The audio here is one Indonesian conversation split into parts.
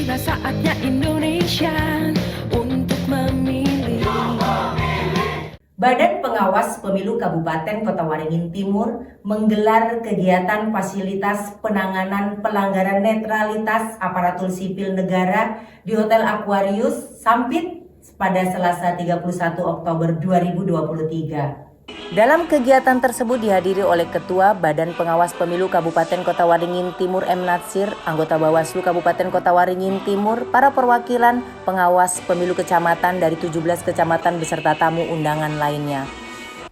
Karena saatnya Indonesia untuk memilih. Badan Pengawas Pemilu Kabupaten Kota Waringin Timur menggelar kegiatan fasilitas penanganan pelanggaran netralitas aparatur sipil negara di Hotel Aquarius Sampit pada Selasa 31 Oktober 2023. Dalam kegiatan tersebut dihadiri oleh Ketua Badan Pengawas Pemilu Kabupaten Kota Waringin Timur M. Natsir, anggota Bawaslu Kabupaten Kota Waringin Timur, para perwakilan pengawas pemilu kecamatan dari 17 kecamatan beserta tamu undangan lainnya.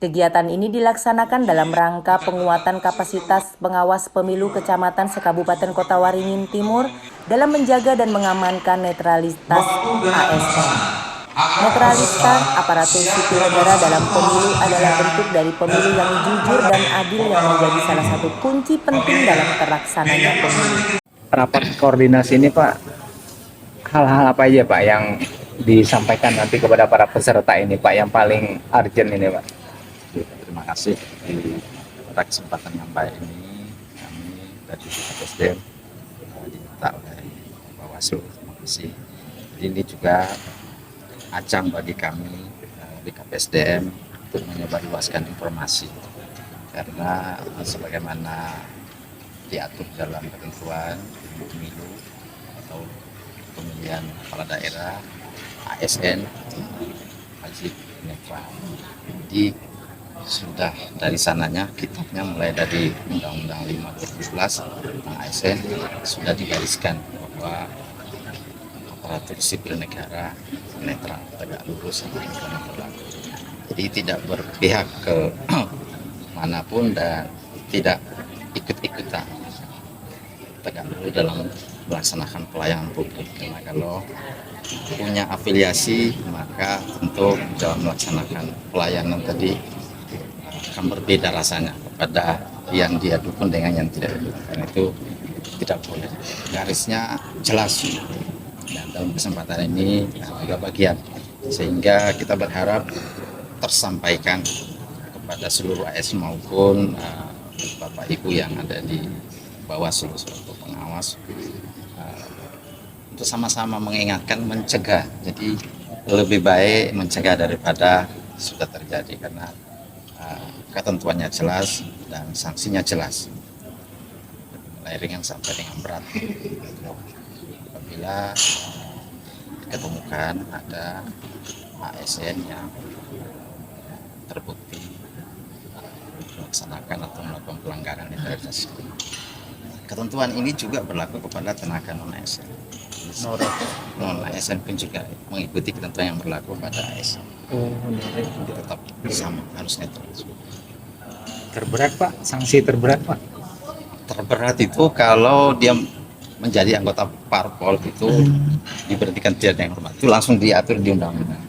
Kegiatan ini dilaksanakan dalam rangka penguatan kapasitas pengawas pemilu kecamatan se-Kabupaten Kota Waringin Timur dalam menjaga dan mengamankan netralitas ASN. Netralitas aparatur sipil negara dalam pemilu adalah bentuk dari pemilu yang jujur dan adil yang menjadi salah satu kunci penting dalam terlaksananya pemilu. Rapat koordinasi ini Pak, hal-hal apa aja Pak yang disampaikan nanti kepada para peserta ini Pak yang paling urgent ini Pak? Terima kasih pada kesempatan yang baik ini kami dari BKPSDM diminta oleh Bawaslu. Terima kasih. Jadi ini juga ajang bagi kami BKPSDM untuk menyebarluaskan informasi karena sebagaimana diatur dalam ketentuan pemilu atau pemilihan kepala daerah ASN wajib netral. Jadi sudah dari sananya kitabnya mulai dari Undang-Undang 5 2011 tentang ASN sudah digariskan bahwa aparatur sipil negara netral, tegak lurus sama aturan yang berlaku. Jadi tidak berpihak ke manapun dan tidak ikut-ikutan, tegak lurus dalam melaksanakan pelayanan publik. Karena kalau punya afiliasi maka tentu dalam melaksanakan pelayanan tadi akan berbeda rasanya kepada yang dia dukung dengan yang tidak dukung. Karena itu tidak boleh. Garisnya jelas. Dan dalam kesempatan ini juga bagian sehingga kita berharap tersampaikan kepada seluruh ASN maupun Bapak Ibu yang ada di bawah seluruh pengawas untuk sama-sama mengingatkan mencegah. Jadi lebih baik mencegah daripada sudah terjadi karena ketentuannya jelas dan sanksinya jelas mulai ringan sampai dengan berat. Apabila diketemukan ada ASN yang terbukti melaksanakan atau melakukan pelanggaran netralitas. Ketentuan ini juga berlaku kepada tenaga non-ASN. Non-ASN pun juga mengikuti ketentuan yang berlaku pada ASN. Jadi tetap sama, harus netral. Terberat Pak, sanksi terberat Pak? Terberat itu kalau dia menjadi anggota parpol itu diberhentikan tidak dengan hormat, itu langsung diatur di undang-undang.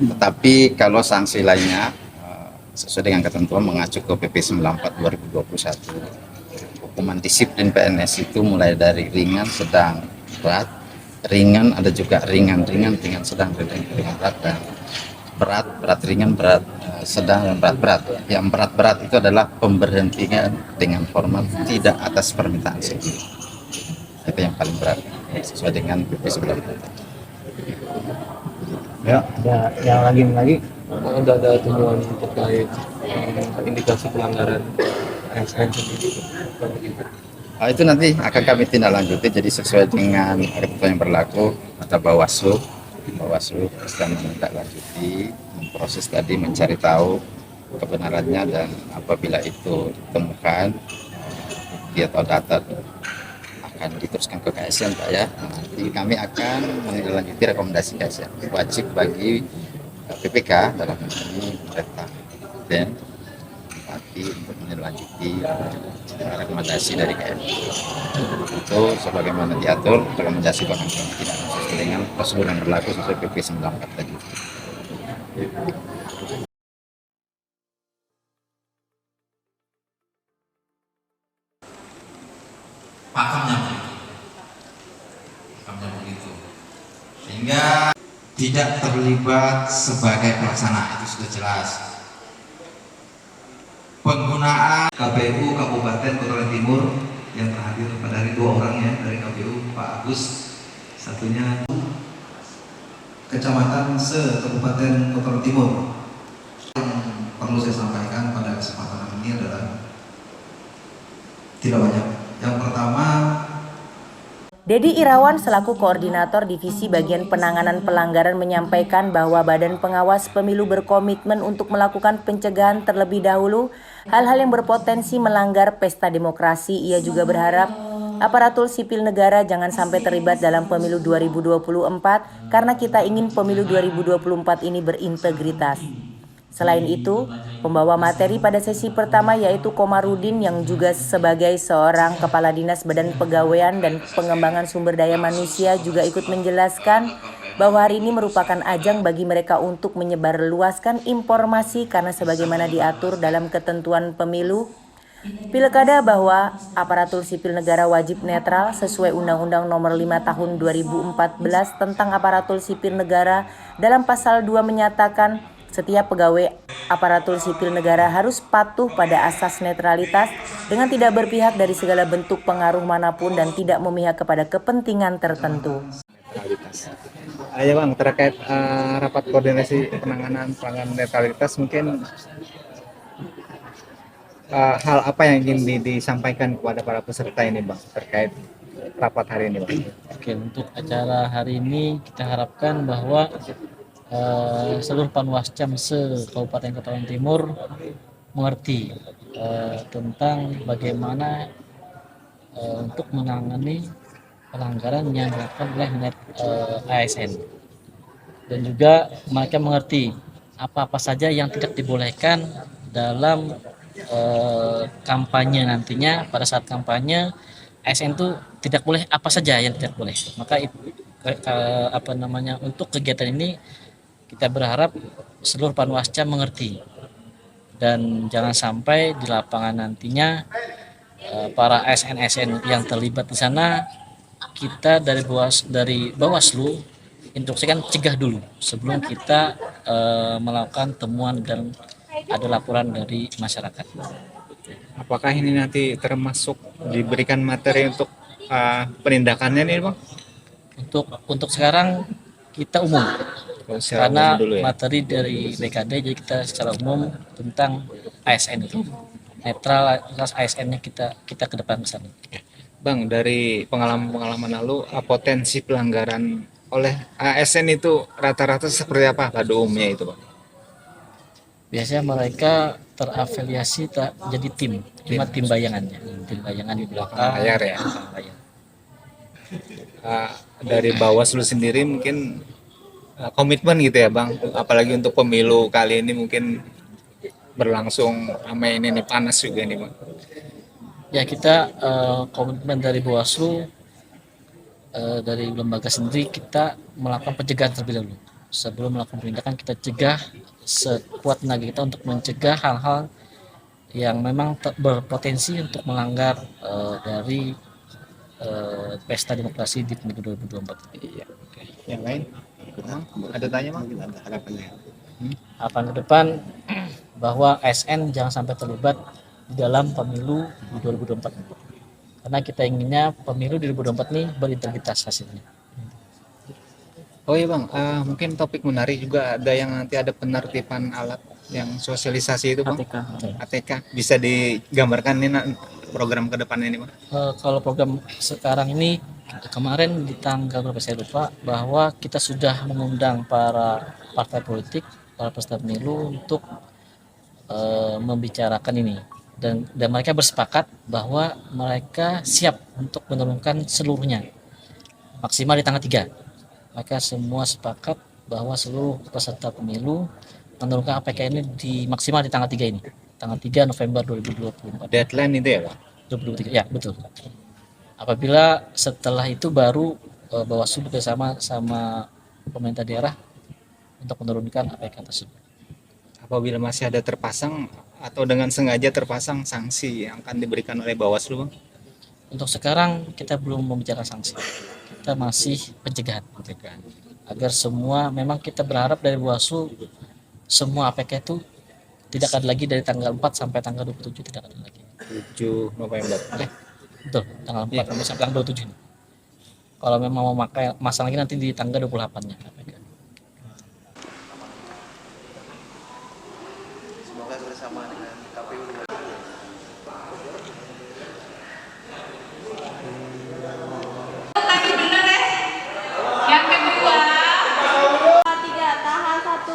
Tetapi kalau sanksi lainnya sesuai dengan ketentuan mengacu ke PP 94 2021, hukuman disiplin PNS itu mulai dari ringan, sedang, berat. Ringan ada juga ringan, sedang, berat, dan berat, ringan, berat, sedang, dan berat. Yang berat itu adalah pemberhentian dengan hormat tidak atas permintaan sendiri. Itu yang paling berat sesuai dengan PP 94. Ya, ada yang lagi Ada temuan terkait indikasi pelanggaran ASN sendiri. Itu nanti akan kami tindak lanjuti. Jadi sesuai dengan ketentuan yang berlaku kata Bawaslu sedang menindaklanjuti, memproses tadi mencari tahu kebenarannya dan apabila itu ditemukan dia atau data akan diteruskan ke KSN Pak ya. Nanti kami akan menindaklanjuti rekomendasi KSN. Wajib bagi PPK dalam ini pemerintah dan Bupati untuk menindaklanjuti rekomendasi dari KSN. Itu sebagaimana diatur rekomendasi bahkan tidak sesuai dengan prosedur yang berlaku sesuai PP 94 tadi. Pakemnya begitu, sehingga tidak terlibat sebagai pelaksana, itu sudah jelas. Penggunaan KPU Kabupaten Kota Waringin Timur yang terhadir pada hari 2 orang ya dari KPU, Pak Agus, 1 tentunya Kecamatan Kabupaten Kota Timur. Yang perlu saya sampaikan pada kesempatan ini adalah tidak banyak. Yang pertama, Dedi Irawan selaku Koordinator Divisi Bagian Penanganan Pelanggaran menyampaikan bahwa Badan Pengawas Pemilu berkomitmen untuk melakukan pencegahan terlebih dahulu hal-hal yang berpotensi melanggar pesta demokrasi. Ia juga berharap aparatur sipil negara jangan sampai terlibat dalam pemilu 2024 karena kita ingin pemilu 2024 ini berintegritas. Selain itu, pembawa materi pada sesi pertama yaitu Komarudin yang juga sebagai seorang Kepala Dinas Badan Pegawaian dan Pengembangan Sumber Daya Manusia juga ikut menjelaskan bahwa hari ini merupakan ajang bagi mereka untuk menyebarluaskan informasi karena sebagaimana diatur dalam ketentuan pemilu Pilkada bahwa aparatur sipil negara wajib netral sesuai Undang-Undang Nomor 5 Tahun 2014 tentang aparatur sipil negara. Dalam pasal 2 menyatakan setiap pegawai aparatur sipil negara harus patuh pada asas netralitas dengan tidak berpihak dari segala bentuk pengaruh manapun dan tidak memihak kepada kepentingan tertentu. Ayo Bang, terkait rapat koordinasi penanganan pelanggaran netralitas, mungkin hal apa yang ingin disampaikan kepada para peserta ini Bang terkait rapat hari ini Bang? Oke, untuk acara hari ini kita harapkan bahwa seluruh Panwascam se-Kabupaten Kota Timur mengerti tentang bagaimana untuk menangani pelanggaran yang dilakukan oleh ASN, dan juga mereka mengerti apa-apa saja yang tidak dibolehkan dalam kampanye nantinya. Pada saat kampanye ASN itu tidak boleh apa saja yang tidak boleh. Maka untuk kegiatan ini kita berharap seluruh Panwascam mengerti dan jangan sampai di lapangan nantinya para ASN-ASN yang terlibat di sana kita dari Bawaslu instruksikan cegah dulu sebelum kita melakukan temuan dan ada laporan dari masyarakat. Apakah ini nanti termasuk diberikan materi untuk penindakannya nih Bang? Untuk sekarang kita umum. Karena dulu ya? materi dari BKD, jadi kita secara umum tentang ASN itu netralitas ASN-nya kita ke depan sana. Bang, dari pengalaman lalu potensi pelanggaran oleh ASN itu rata-rata seperti apa pada umumnya itu Bang? Biasanya mereka terafiliasi jadi cuma tim bayangannya, tim bayangan di belakang layar ya. Dari Bawaslu sendiri mungkin komitmen gitu ya Bang, apalagi untuk pemilu kali ini mungkin berlangsung ramai ini nih, panas juga nih Bang. Ya, kita komitmen dari Bawaslu, dari lembaga sendiri kita melakukan pencegahan terlebih dahulu. Sebelum melakukan penindakan kita cegah sekuat tenaga kita untuk mencegah hal-hal yang memang berpotensi untuk melanggar dari pesta demokrasi di pemilu 2024. Iya. Oke. Yang lain? Ada tanya Bang? Harapan ke depan bahwa ASN jangan sampai terlibat di dalam pemilu di 2024. Karena kita inginnya pemilu di 2024 ini berintegritas hasilnya. Oh iya Bang, mungkin topik menarik juga ada yang nanti ada penertiban alat yang sosialisasi itu Bang. ATK. Bisa digambarkan ini program ke depan ini Bang? Kalau program sekarang ini, kemarin di tanggal berapa saya lupa, bahwa kita sudah mengundang para partai politik, para peserta pemilu untuk membicarakan ini. Dan mereka bersepakat bahwa mereka siap untuk menurunkan seluruhnya maksimal di tanggal 3. Maka semua sepakat bahwa seluruh peserta pemilu menurunkan APK ini di maksimal di tanggal 3 ini, tanggal 3 November 2024. Deadline itu ya Pak? 2023, ya betul. Apabila setelah itu baru Bawaslu bersama sama pemerintah daerah untuk menurunkan APK tersebut. Apabila masih ada terpasang atau dengan sengaja terpasang, sanksi yang akan diberikan oleh Bawaslu Bang? Untuk sekarang kita belum membicarakan sanksi. Kita masih pencegahan. Agar semua, memang kita berharap dari Bawaslu semua APK itu tidak ada lagi dari tanggal 4 sampai tanggal 27, tidak ada lagi. 7 November. Betul, tanggal 4 sampai tanggal 27 ini. Kalau memang mau masang lagi nanti di tanggal 28-nya KPK. Semoga bersama dengan KPU. Yang kedua 3 tahan 1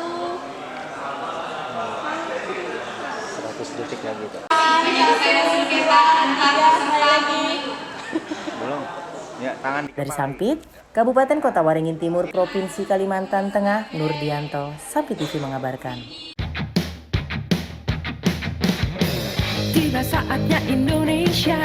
100 detik lagi Pak. saya sengketa antara lagi. Belum. Ya, tangan di Dari kepala. Sampit, Kabupaten Kota Waringin Timur, Provinsi Kalimantan Tengah, Nurdianto, Sampit TV mengabarkan. Tiba saatnya Indonesia